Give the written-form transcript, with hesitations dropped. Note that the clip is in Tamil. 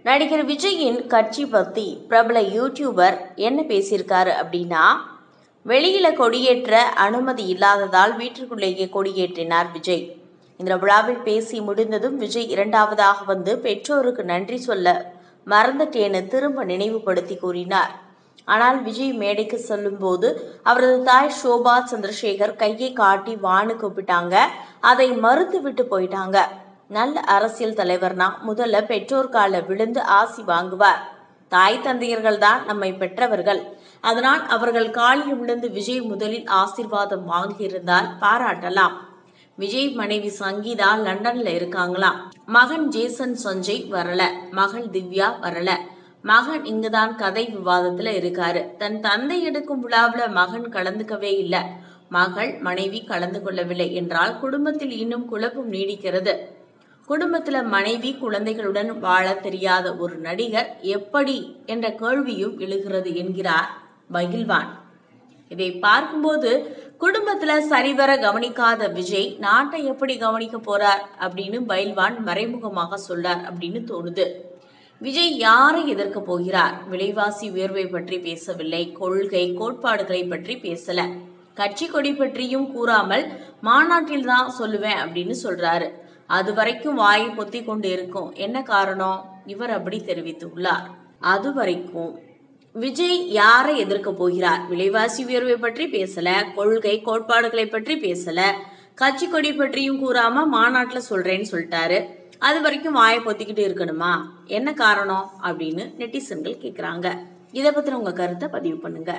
நடிகர் விஜயின் கட்சி பத்தி பிரபல யூடியூபர் என்ன பேசியிருக்காரு அப்படின்னா, வெளியில கொடியேற்ற அனுமதி இல்லாததால் வீட்டிற்குள்ளேயே கொடியேற்றினார் விஜய். இந்த விழாவில் பேசி முடிந்ததும் விஜய் இரண்டாவதாக வந்து பெற்றோருக்கு நன்றி சொல்ல மறந்துட்டேன்னு திரும்ப நினைவுபடுத்தி கூறினார். ஆனால் விஜய் மேடைக்கு சொல்லும்போது அவரது தாய் ஷோபா சந்திரசேகர் கையை காட்டி வான்னு கூப்பிட்டாங்க. அதை மறுத்து விட்டு போயிட்டாங்க. நல்ல அரசியல் தலைவர்னா முதல்ல பெற்றோர் கால விழுந்து ஆசி வாங்குவார். தாய் தந்தையர்கள் தான் நம்மை பெற்றவர்கள். அதனால் அவர்கள் காலில் விழுந்து விஜய் முதலில் ஆசீர்வாதம் வாங்கியிருந்தால் பாராட்டலாம். விஜய் மனைவி சங்கீதா லண்டன்ல இருக்காங்களாம். மகன் ஜேசன் சஞ்சய் வரல, மகள் திவ்யா வரல. மகன் இங்குதான் கதை விவாதத்துல இருக்காரு. தன் தந்தை எடுக்கும் விழாவுல மகன் கலந்துக்கவே இல்ல, மகள் மனைவி கலந்து கொள்ளவில்லை என்றால் குடும்பத்தில் இன்னும் குழப்பம் நீடிக்கிறது. குடும்பத்துல மனைவி குழந்தைகளுடன் வாழ தெரியாத ஒரு நடிகர் எப்படி என்ற கேள்வியும் எழுகிறது என்கிறார் பகில்வான். இதை பார்க்கும்போது குடும்பத்துல சரிவர கவனிக்காத விஜய் நாட்டை எப்படி கவனிக்க போறார் அப்படின்னு பயில்வான் மறைமுகமாக சொல்றார் அப்படின்னு தோணுது. விஜய் யாரை எதிர்க்க போகிறார்? விலைவாசி உயர்வை பற்றி பேசவில்லை, கொள்கை கோட்பாடுகளை பற்றி பேசல, கட்சி கொடி பற்றியும் கூறாமல் மாநாட்டில் தான் சொல்லுவேன் அப்படின்னு சொல்றாரு. அது வரைக்கும் வாயை பொத்தி கொண்டு இருக்கும். என்ன காரணம்? இவர் அப்படி தெரிவித்துள்ளார். அது வரைக்கும் விஜய் யாரை எதிர்க்க போகிறார்? விலைவாசி உயர்வை பற்றி பேசல, கொள்கை கோட்பாடுகளை பற்றி பேசல, கட்சி கொடி பற்றியும் கூறாம மாநாட்டுல சொல்றேன்னு சொல்லிட்டாரு. அது வரைக்கும் வாயை பொத்திக்கிட்டு இருக்கணுமா? என்ன காரணம் அப்படின்னு நெட்டிசன்கள் கேக்குறாங்க. இதை பத்தின உங்க கருத்தை பதிவு பண்ணுங்க.